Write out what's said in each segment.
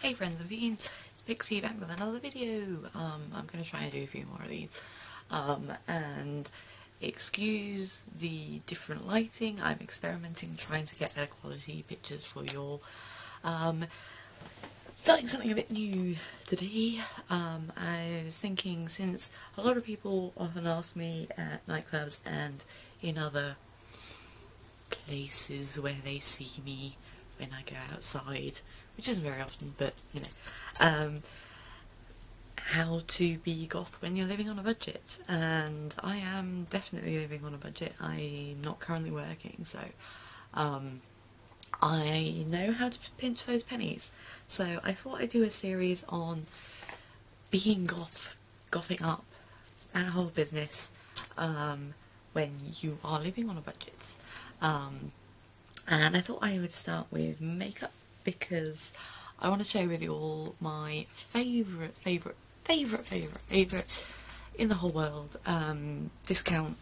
Hey friends and fiends, it's Pixie back with another video. I'm going to try and do a few more of these. And excuse the different lighting, I'm experimenting, trying to get better quality pictures for you all. Starting something a bit new today. I was thinking, since a lot of people often ask me at nightclubs and in other places where they see me when I go outside, which isn't very often, but you know, how to be goth when you're living on a budget. And I am definitely living on a budget. I'm not currently working, so I know how to pinch those pennies. So I thought I'd do a series on being gothing up, that whole business, when you are living on a budget. And I thought I would start with makeup because I want to share with you all my favourite in the whole world discount,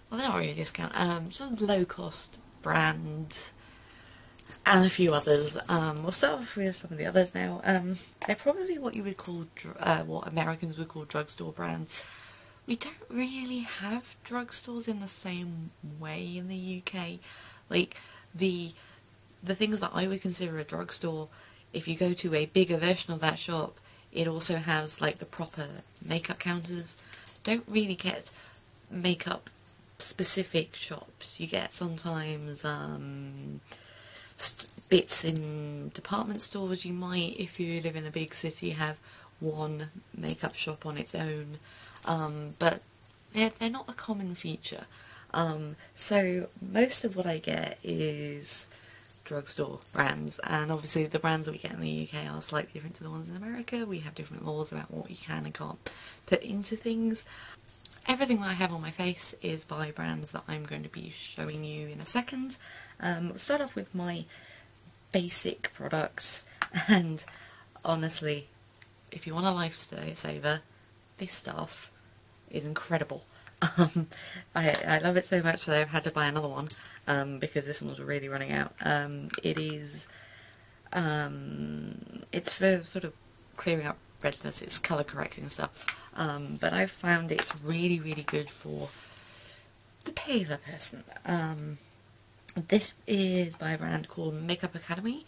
well, they're not really a discount, sort of low cost brand, and a few others. We'll start off with some of the others now. They're probably what you would call, what Americans would call drugstore brands. We don't really have drugstores in the same way in the UK. Like, the things that I would consider a drugstore, if you go to a bigger version of that shop, it also has like the proper makeup counters. Don't really get makeup specific shops. You get sometimes bits in department stores. You might, if you live in a big city, have one makeup shop on its own, but they're not a common feature. So most of what I get is drugstore brands, and obviously the brands that we get in the UK are slightly different to the ones in America. We have different laws about what you can and can't put into things. Everything that I have on my face is by brands that I'm going to be showing you in a second. We'll start off with my basic products, and honestly, if you want a lifesaver, this stuff is incredible. I love it so much that I've had to buy another one, because this one was really running out. It's for sort of clearing up redness, it's colour correcting stuff, but I've found it's really good for the paler person. This is by a brand called Makeup Academy.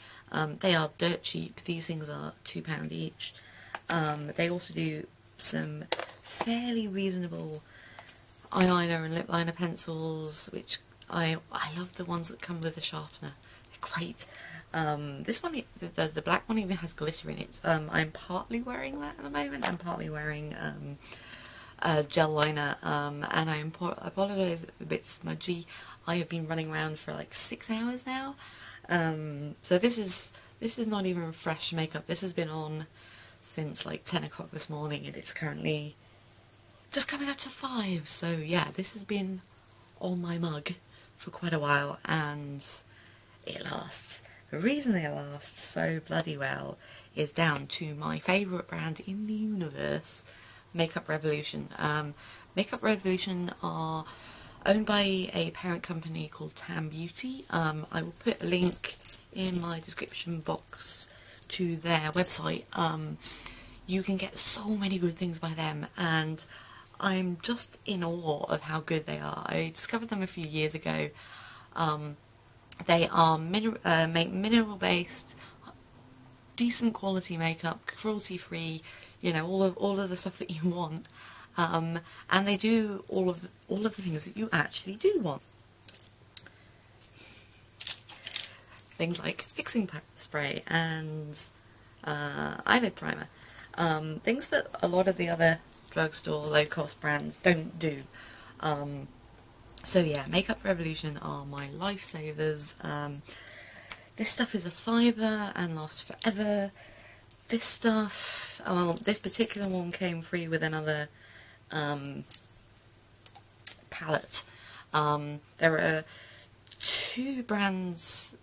They are dirt cheap. These things are £2 each. They also do some fairly reasonable eyeliner and lip liner pencils, which I love the ones that come with a sharpener. They're great. This one, the black one, even has glitter in it. I'm partly wearing that at the moment. I'm partly wearing a gel liner, and I apologise if it's a bit smudgy. I have been running around for like 6 hours now, so this is not even fresh makeup. This has been on since like 10 o'clock this morning, and it's currently just coming up to 5, so yeah, this has been on my mug for quite a while, and it lasts. The reason it lasts so bloody well is down to my favourite brand in the universe, Makeup Revolution. Makeup Revolution are owned by a parent company called Tam Beauty. I will put a link in my description box to their website. You can get so many good things by them, and I'm just in awe of how good they are. I discovered them a few years ago. They are make mineral based, decent quality makeup, cruelty free, you know, all of the stuff that you want, and they do all of the things that you actually do want. Things like fixing spray and eyelid primer, things that a lot of the other drugstore low-cost brands don't do. So yeah, Makeup Revolution are my lifesavers. This stuff is a £5 and lasts forever. This stuff, well, this particular one came free with another palette. There are 2 brands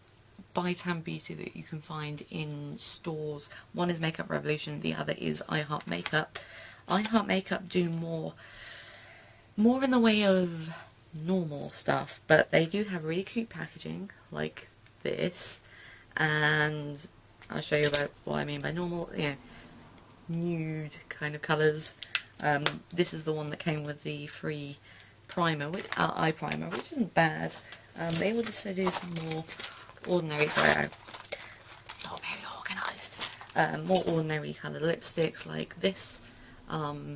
by Tam Beauty that you can find in stores. One is Makeup Revolution, the other is I Heart Makeup. I Heart Makeup do more in the way of normal stuff, but they do have really cute packaging like this, and I'll show you about what I mean by normal, you know, nude kind of colours. This is the one that came with the free primer, eye primer, which isn't bad. They will also do some more ordinary, sorry, I'm not very organised, more ordinary coloured lipsticks like this. I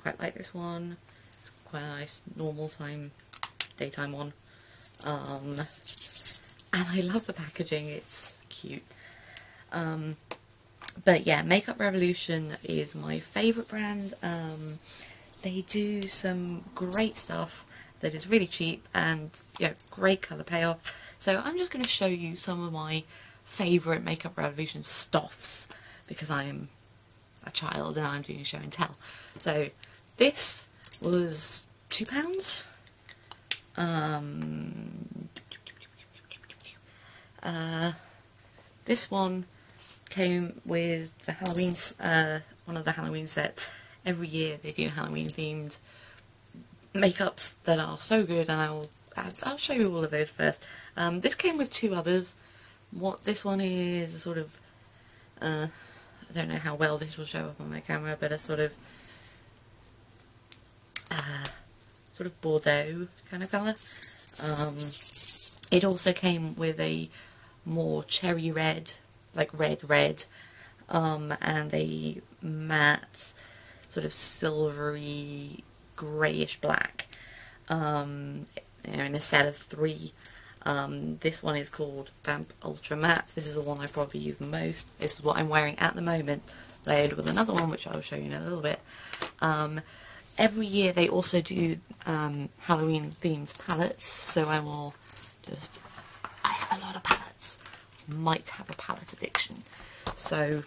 quite like this one. It's quite a nice normal time, daytime one. And I love the packaging, it's cute. But yeah, Makeup Revolution is my favourite brand. They do some great stuff that is really cheap and, you know, great colour payoff. So I'm just going to show you some of my favourite Makeup Revolution stuffs because I am a child and I'm doing show and tell. So this was £2. This one came with the Halloween, one of the Halloween sets. Every year they do Halloween themed makeups that are so good, and I'll show you all of those first. This came with two others. What this one is a sort of, I don't know how well this will show up on my camera, but a sort of Bordeaux kind of colour. It also came with a more cherry red, like red, and a matte sort of silvery greyish black, you know, in a set of 3. This one is called Vamp Ultra Matte. This is the one I probably use the most. This is what I'm wearing at the moment, layered with another one which I will show you in a little bit. Every year they also do Halloween themed palettes, so I have a lot of palettes. Might have a palette addiction. So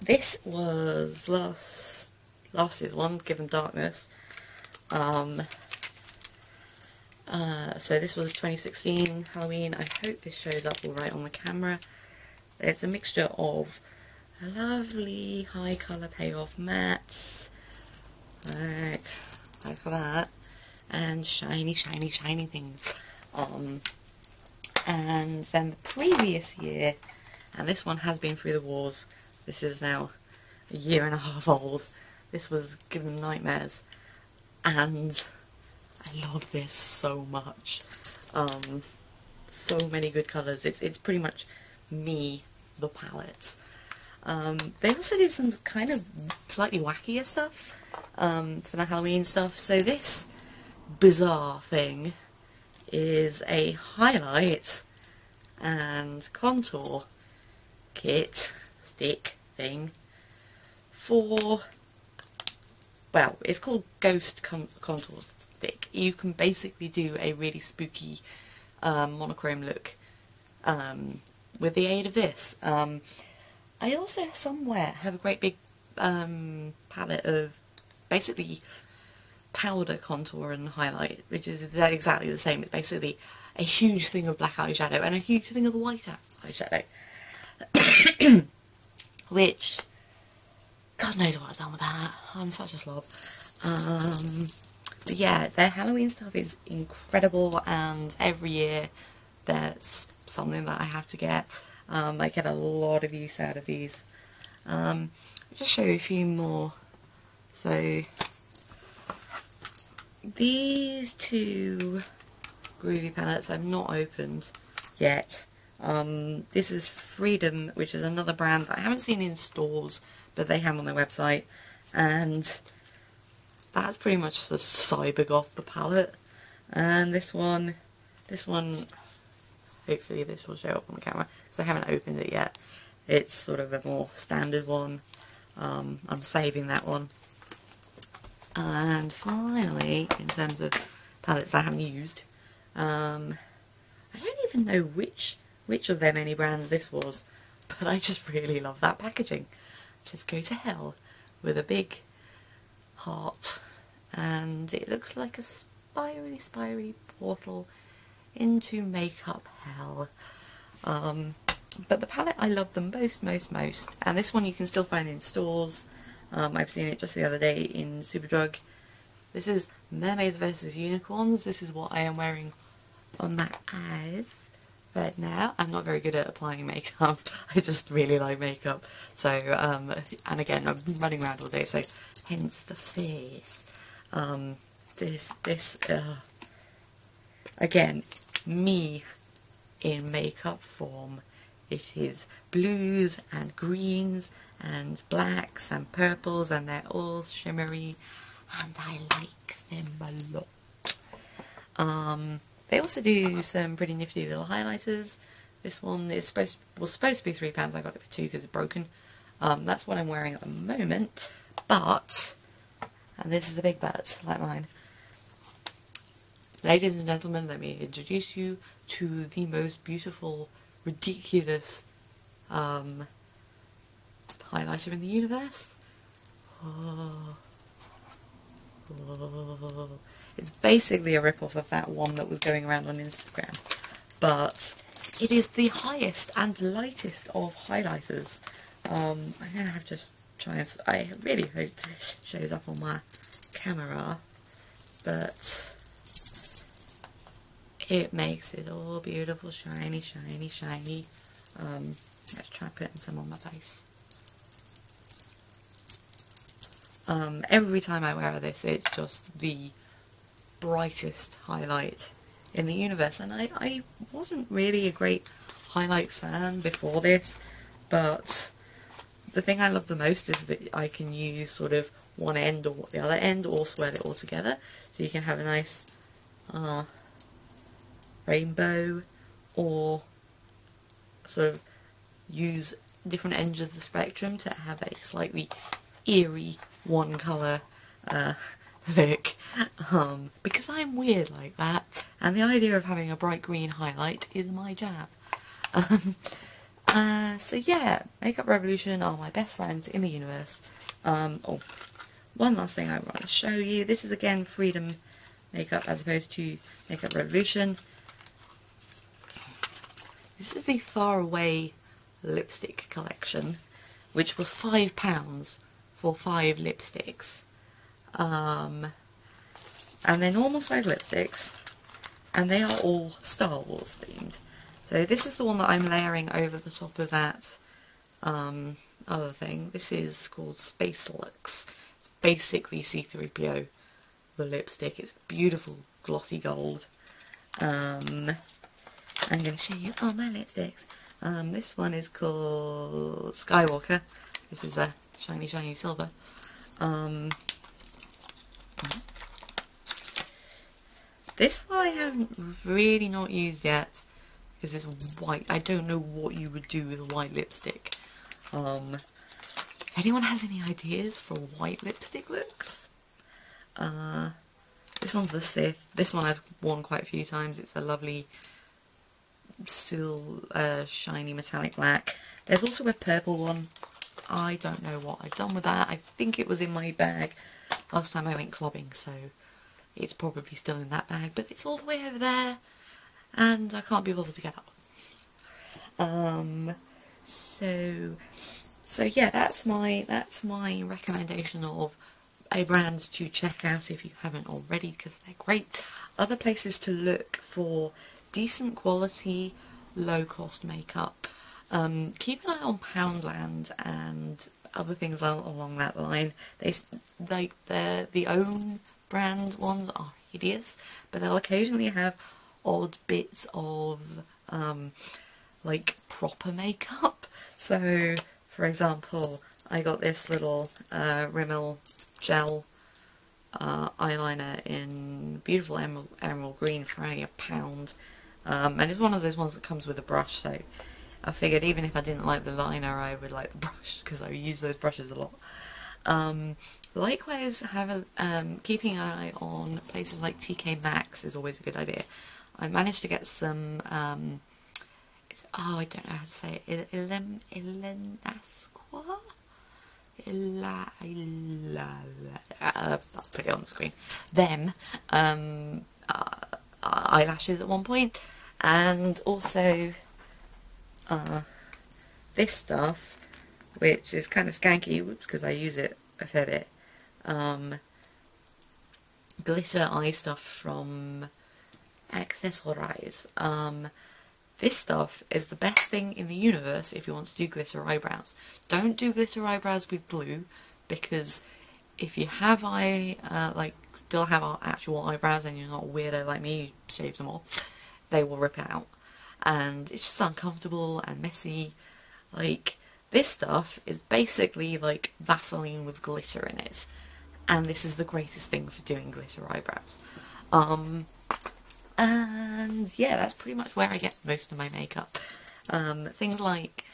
this was last year's one, Given Darkness. So this was 2016 Halloween. I hope this shows up alright on the camera. It's a mixture of lovely high colour payoff mattes, like that, and shiny things. And then the previous year, and this one has been through the wars, this is now a year and a half old, this was Given Nightmares, and I love this so much. So many good colours. It's pretty much me, the palette. They also did some kind of slightly wackier stuff for the Halloween stuff. So this bizarre thing is a highlight and contour stick thing for, well, it's called Ghost Contour Stick. You can basically do a really spooky monochrome look with the aid of this. I also somewhere have a great big palette of basically powder contour and highlight, which is exactly the same. It's basically a huge thing of black eyeshadow and a huge thing of the white eyeshadow. Which, God knows what I've done with that. I'm such a slob. But yeah, their Halloween stuff is incredible, and every year there's something that I have to get. I get a lot of use out of these. I'll just show you a few more. So these two Groovy palettes I've not opened yet. This is Freedom, which is another brand that I haven't seen in stores, but they have on their website, and that's pretty much the cyber goth, the palette. And this one, hopefully this will show up on the camera because I haven't opened it yet. It's sort of a more standard one. I'm saving that one. And finally, in terms of palettes that I haven't used, I don't even know which of their many brands this was, but I just really love that packaging. It says "Go to Hell" with a big heart, and it looks like a spirally portal into makeup hell. But the palette, I love them most, and this one you can still find in stores. I've seen it just the other day in Superdrug. This is Mermaids vs Unicorns. This is what I am wearing on my eyes. But now I'm not very good at applying makeup. I just really like makeup. So, and again, I'm running around all day, so hence the face. Again, me in makeup form. It is blues and greens and blacks and purples, and they're all shimmery, and I like them a lot. They also do some pretty nifty little highlighters. This one was supposed to be £3. I got it for £2 because it's broken. That's what I'm wearing at the moment. But, and this is the big but, like mine. Ladies and gentlemen, let me introduce you to the most beautiful, ridiculous highlighter in the universe. Oh. Oh. It's basically a rip-off of that one that was going around on Instagram, but it is the highest and lightest of highlighters. I'm going to have to try and... I really hope it shows up on my camera, but it makes it all beautiful, shiny, shiny, shiny. Let's try putting some on my face. Every time I wear this, it's just the brightest highlight in the universe, and I wasn't really a great highlight fan before this, but the thing I love the most is that I can use sort of one end or the other end, or swirl it all together, so you can have a nice rainbow, or sort of use different ends of the spectrum to have a slightly eerie one colour look, because I'm weird like that, and the idea of having a bright green highlight is my jam. So yeah, Makeup Revolution are my best friends in the universe. Oh, one last thing I want to show you. This is again Freedom Makeup as opposed to Makeup Revolution. This is the Far Away lipstick collection, which was £5 for 5 lipsticks. And they're normal size lipsticks, and they are all Star Wars themed. So this is the one that I'm layering over the top of that other thing. This is called Space Lux. It's basically C-3PO, the lipstick. It's beautiful glossy gold. I'm going to show you all my lipsticks. This one is called Skywalker. This is a shiny, shiny silver. This one I haven't really not used yet, because it's white. I don't know what you would do with a white lipstick. If anyone has any ideas for white lipstick looks? This one's the Sith. This one I've worn quite a few times. It's a lovely, still shiny metallic black. There's also a purple one. I don't know what I've done with that. I think it was in my bag last time I went clubbing, so it's probably still in that bag, but it's all the way over there, and I can't be bothered to get up. So yeah, that's my recommendation of a brand to check out if you haven't already, because they're great. Other places to look for decent quality, low cost makeup. Keep an eye on Poundland and other things along that line. The own brand ones are hideous, but they'll occasionally have odd bits of like proper makeup. So for example, I got this little Rimmel gel eyeliner in beautiful emerald green for only £1, and it's one of those ones that comes with a brush, so I figured even if I didn't like the liner I would like the brush, because I use those brushes a lot. Likewise, keeping an eye on places like TK Maxx is always a good idea. I managed to get some, I don't know how to say it, I'll put it on the screen. Eyelashes at one point, and also this stuff, which is kind of skanky, because I use it a fair bit. Glitter eye stuff from Accessorize. this stuff is the best thing in the universe if you want to do glitter eyebrows. Don't do glitter eyebrows with blue, because if you have still have our actual eyebrows and you're not a weirdo like me who shaves them off, they will rip out. And it's just uncomfortable and messy. Like, this stuff is basically like Vaseline with glitter in it. And this is the greatest thing for doing glitter eyebrows. And yeah, that's pretty much where I get most of my makeup. Things like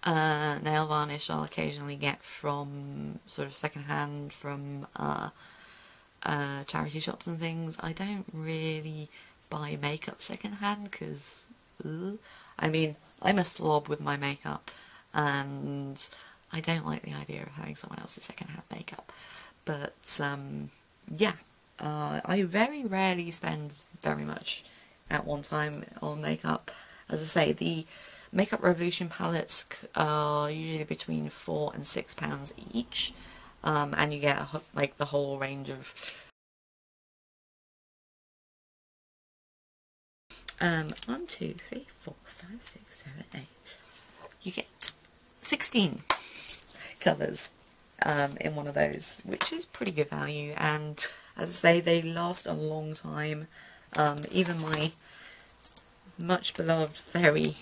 nail varnish I'll occasionally get from sort of secondhand from charity shops and things. I don't really buy makeup secondhand because, I mean, I'm a slob with my makeup and I don't like the idea of having someone else's secondhand makeup. But yeah, I very rarely spend very much at one time on makeup. As I say, the Makeup Revolution palettes are usually between £4 and £6 each, and you get like the whole range of 1, 2, 3, 4, 5, 6, 7, 8. You get 16 colours in one of those, which is pretty good value. And as I say, they last a long time. Even my much beloved, very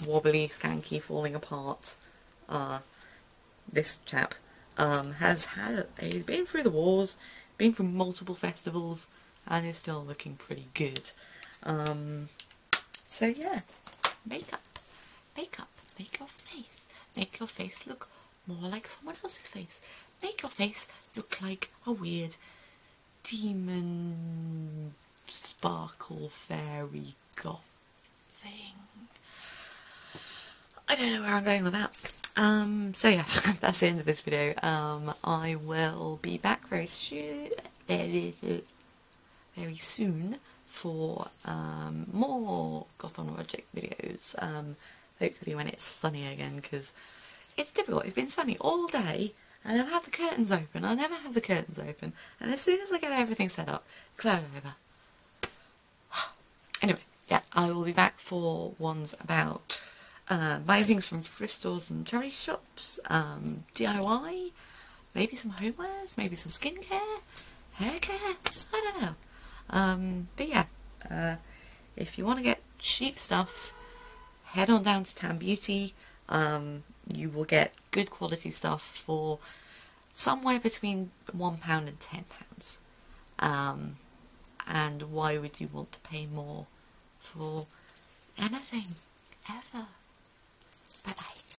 wobbly, skanky, falling apart this chap he's been through the wars, been through multiple festivals, and is still looking pretty good. So yeah, makeup, make your face look more like someone else's face, make your face look like a weird demon sparkle fairy goth thing. I don't know where I'm going with that. So yeah, that's the end of this video. I will be back very soon for more Goth on Project videos. Hopefully when it's sunny again, because it's difficult. It's been sunny all day and I've had the curtains open. I never have the curtains open, and as soon as I get everything set up, cloud over. Anyway, yeah, I will be back for ones about buying things from thrift stores and charity shops, DIY, maybe some homewares, maybe some skincare, hair care, I don't know. But yeah, if you want to get cheap stuff, head on down to Town Beauty. You will get good quality stuff for somewhere between £1 and £10. And why would you want to pay more for anything, ever? Bye bye.